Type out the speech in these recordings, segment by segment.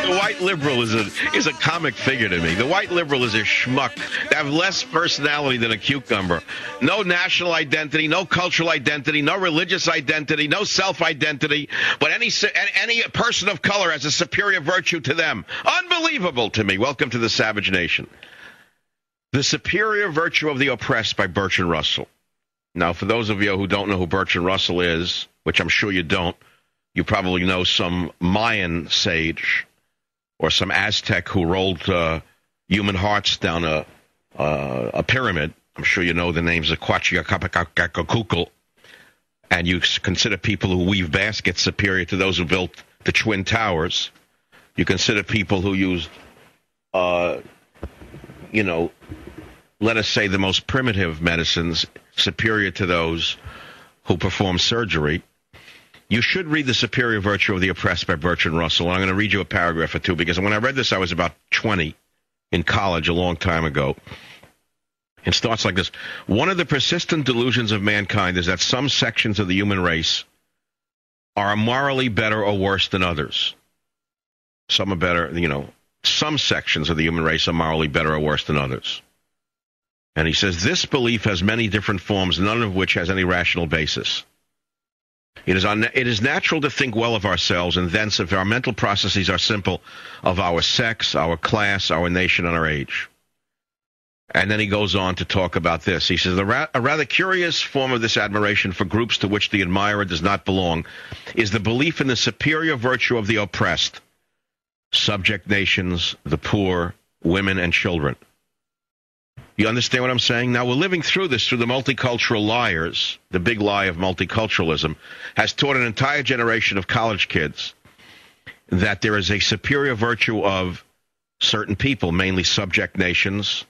The white liberal is a comic figure to me. The white liberal is a schmuck. They have less personality than a cucumber. No national identity, no cultural identity, no religious identity, no self-identity. But any person of color has a superior virtue to them. Unbelievable to me. Welcome to the Savage Nation. The Superior Virtue of the Oppressed by Bertrand Russell. Now, for those of you who don't know who Bertrand Russell is, which I'm sure you don't, you probably know some Mayan sage or some Aztec who rolled human hearts down a pyramid. I'm sure you know the names of Quetzalcoatl. And you consider people who weave baskets superior to those who built the Twin Towers. You consider people who used, let us say the most primitive medicines superior to those who perform surgery. You should read The Superior Virtue of the Oppressed by Bertrand Russell. And I'm going to read you a paragraph or two, because when I read this, I was about 20 in college a long time ago. It starts like this. One of the persistent delusions of mankind is that some sections of the human race are morally better or worse than others. Some are better, some sections of the human race are morally better or worse than others. And he says, this belief has many different forms, none of which has any rational basis. It is natural to think well of ourselves, and thence, if our mental processes are simple, of our sex, our class, our nation, and our age. And then he goes on to talk about this. He says, a rather curious form of this admiration for groups to which the admirer does not belong is the belief in the superior virtue of the oppressed, subject nations, the poor, women, and children. You understand what I'm saying? Now, we're living through this through the multicultural liars. The big lie of multiculturalism has taught an entire generation of college kids that there is a superior virtue of certain people, mainly subject nations,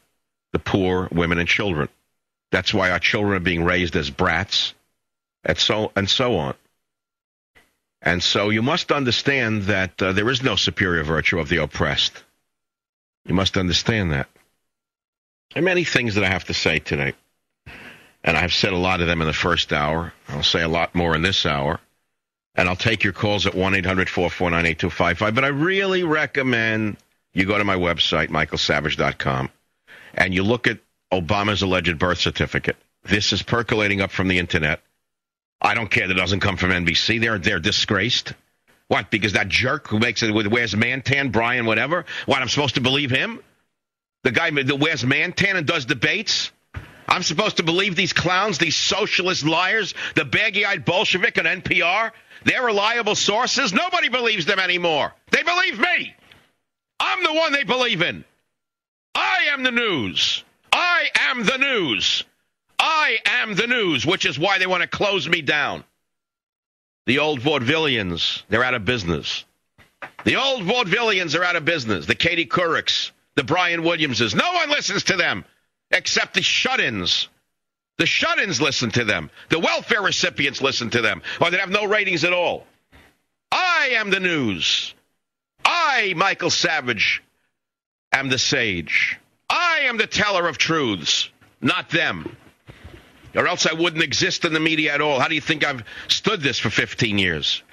the poor, women, and children. That's why our children are being raised as brats, and so on. And so you must understand that there is no superior virtue of the oppressed. You must understand that. There are many things that I have to say today, and I've said a lot of them in the first hour. I'll say a lot more in this hour, and I'll take your calls at 1-800-449-8255. But I really recommend you go to my website, michaelsavage.com, and you look at Obama's alleged birth certificate. This is percolating up from the Internet. I don't care that it doesn't come from NBC. They're disgraced. What, because that jerk who wears Mantan, Brian, whatever? What, I'm supposed to believe him? The guy that wears Mantan and does debates? I'm supposed to believe these clowns, these socialist liars, the baggy-eyed Bolshevik on NPR? They're reliable sources? Nobody believes them anymore. They believe me. I'm the one they believe in. I am the news. I am the news. I am the news, which is why they want to close me down. The old vaudevillians, they're out of business. The old vaudevillians are out of business. The Katie Courics, the Brian Williamses. No one listens to them except the shut-ins. The shut-ins listen to them. The welfare recipients listen to them, or they have no ratings at all. I am the news. I, Michael Savage, am the sage. I am the teller of truths, not them. Or else I wouldn't exist in the media at all. How do you think I've stood this for 15 years?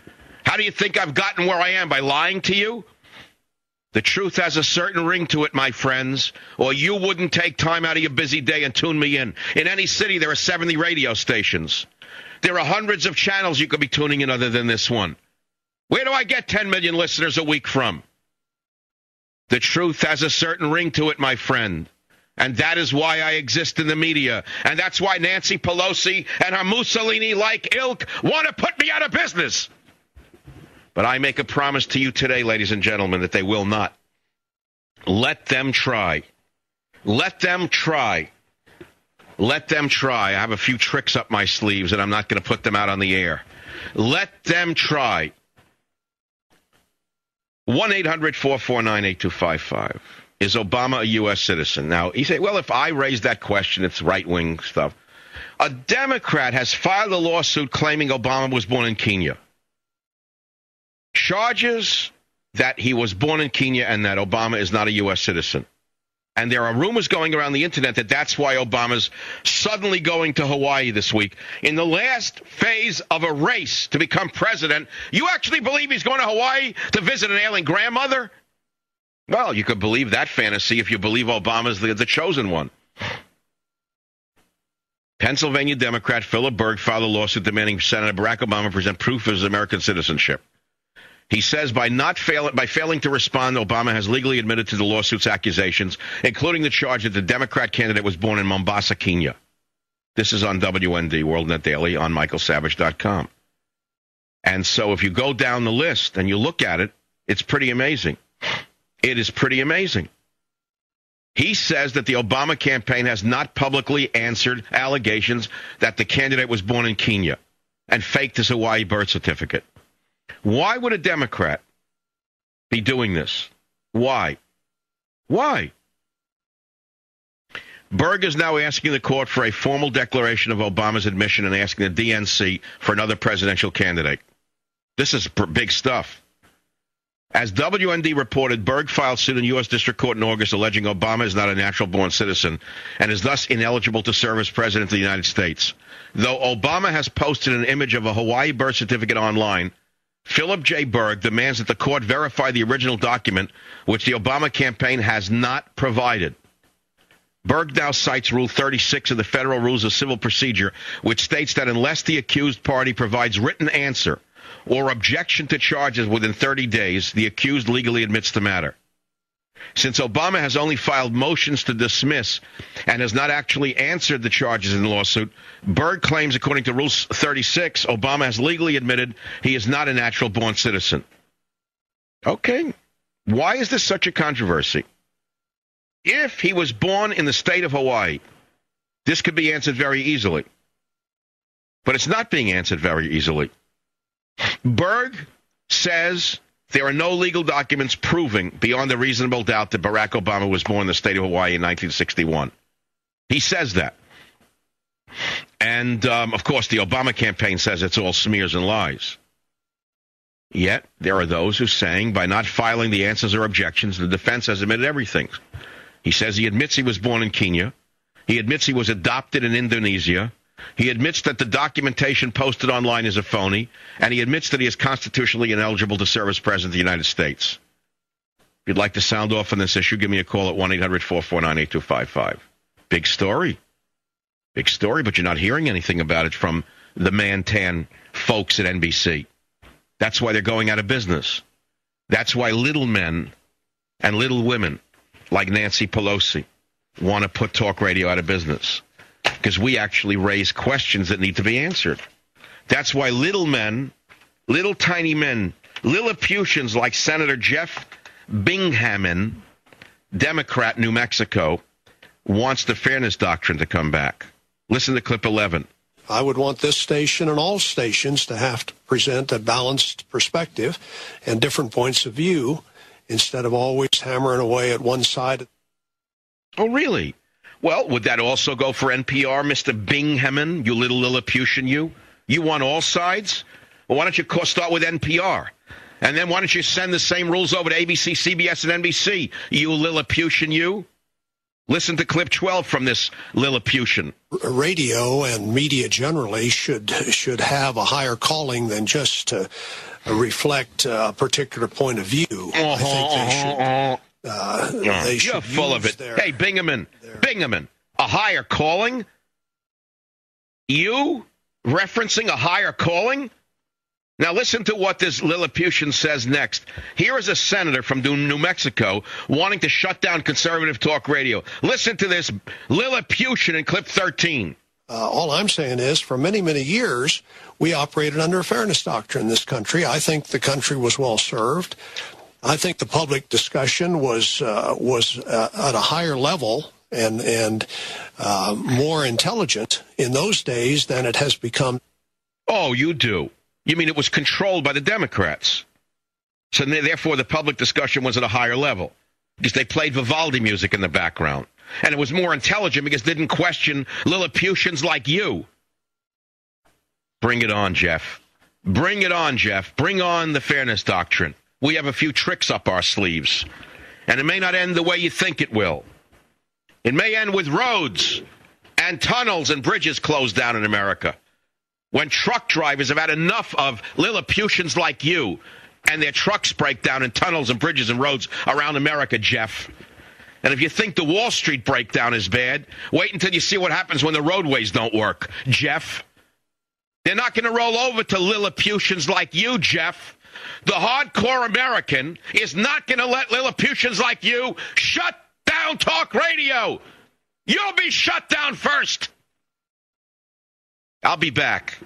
How do you think I've gotten where I am? By lying to you? The truth has a certain ring to it, my friends, or you wouldn't take time out of your busy day and tune me in. In any city, there are 70 radio stations. There are hundreds of channels you could be tuning in other than this one. Where do I get 10 million listeners a week from? The truth has a certain ring to it, my friend. And that is why I exist in the media. And that's why Nancy Pelosi and her Mussolini-like ilk want to put me out of business. But I make a promise to you today, ladies and gentlemen, that they will not. Let them try. Let them try. Let them try. I have a few tricks up my sleeves, and I'm not going to put them out on the air. Let them try. 1-800-449-8255. Is Obama a U.S. citizen? Now, you say, well, if I raise that question, it's right-wing stuff. A Democrat has filed a lawsuit claiming Obama was born in Kenya. Charges that he was born in Kenya and that Obama is not a U.S. citizen. And there are rumors going around the Internet that that's why Obama's suddenly going to Hawaii this week. In the last phase of a race to become president, you actually believe he's going to Hawaii to visit an ailing grandmother? Well, you could believe that fantasy if you believe Obama's the chosen one. Pennsylvania Democrat Philip Berg filed a lawsuit demanding Senator Barack Obama present proof of his American citizenship. He says by failing to respond, Obama has legally admitted to the lawsuit's accusations, including the charge that the Democrat candidate was born in Mombasa, Kenya. This is on WND, WorldNet Daily, on michaelsavage.com. And so if you go down the list and you look at it, it's pretty amazing. It is pretty amazing. He says that the Obama campaign has not publicly answered allegations that the candidate was born in Kenya and faked his Hawaii birth certificate. Why would a Democrat be doing this? Why? Why? Berg is now asking the court for a formal declaration of Obama's admission and asking the DNC for another presidential candidate. This is big stuff. As WND reported, Berg filed suit in U.S. District Court in August alleging Obama is not a natural-born citizen and is thus ineligible to serve as president of the United States. Though Obama has posted an image of a Hawaii birth certificate online, Philip J. Berg demands that the court verify the original document, which the Obama campaign has not provided. Berg now cites Rule 36 of the Federal Rules of Civil Procedure, which states that unless the accused party provides written answer or objection to charges within 30 days, the accused legally admits the matter. Since Obama has only filed motions to dismiss and has not actually answered the charges in the lawsuit, Berg claims, according to Rule 36, Obama has legally admitted he is not a natural-born citizen. Okay. Why is this such a controversy? If he was born in the state of Hawaii, this could be answered very easily. But it's not being answered very easily. Berg says there are no legal documents proving beyond a reasonable doubt that Barack Obama was born in the state of Hawaii in 1961. He says that. And, of course, the Obama campaign says it's all smears and lies. Yet, there are those who are saying by not filing the answers or objections, the defense has admitted everything. He says he admits he was born in Kenya. He admits he was adopted in Indonesia. He admits that the documentation posted online is a phony. And he admits that he is constitutionally ineligible to serve as president of the United States. If you'd like to sound off on this issue, give me a call at 1-800-449-8255. Big story. Big story, but you're not hearing anything about it from the man-tan folks at NBC. That's why they're going out of business. That's why little men and little women like Nancy Pelosi want to put talk radio out of business, because we actually raise questions that need to be answered. That's why little men, little tiny men, Lilliputians like Senator Jeff Bingaman, Democrat, New Mexico, wants the fairness doctrine to come back. Listen to clip 11. I would want this station and all stations to have to present a balanced perspective and different points of view, instead of always hammering away at one side. Oh, really? Well, would that also go for NPR, Mr. Bingaman, you little Lilliputian, you? You want all sides? Well, why don't you start with NPR? And then why don't you send the same rules over to ABC, CBS, and NBC, you Lilliputian, you? Listen to clip 12 from this Lilliputian. Radio and media generally should have a higher calling than just to reflect a particular point of view. I think they should. You're full of it. Hey, Bingaman, a higher calling? You referencing a higher calling? Now listen to what this Lilliputian says next. Here is a senator from New Mexico wanting to shut down conservative talk radio. Listen to this Lilliputian in clip 13. All I'm saying is, for many, many years, we operated under a fairness doctrine in this country. I think the country was well served. I think the public discussion was at a higher level and more intelligent in those days than it has become. Oh, you do? You mean it was controlled by the Democrats? So therefore the public discussion was at a higher level because they played Vivaldi music in the background. And it was more intelligent because it didn't question Lilliputians like you. Bring it on, Jeff. Bring it on, Jeff. Bring on the fairness doctrine. We have a few tricks up our sleeves. And it may not end the way you think it will. It may end with roads and tunnels and bridges closed down in America. When truck drivers have had enough of Lilliputians like you and their trucks break down in tunnels and bridges and roads around America, Jeff. And if you think the Wall Street breakdown is bad, wait until you see what happens when the roadways don't work, Jeff. They're not going to roll over to Lilliputians like you, Jeff. The hardcore American is not going to let Lilliputians like you shut down talk radio. You'll be shut down first. I'll be back.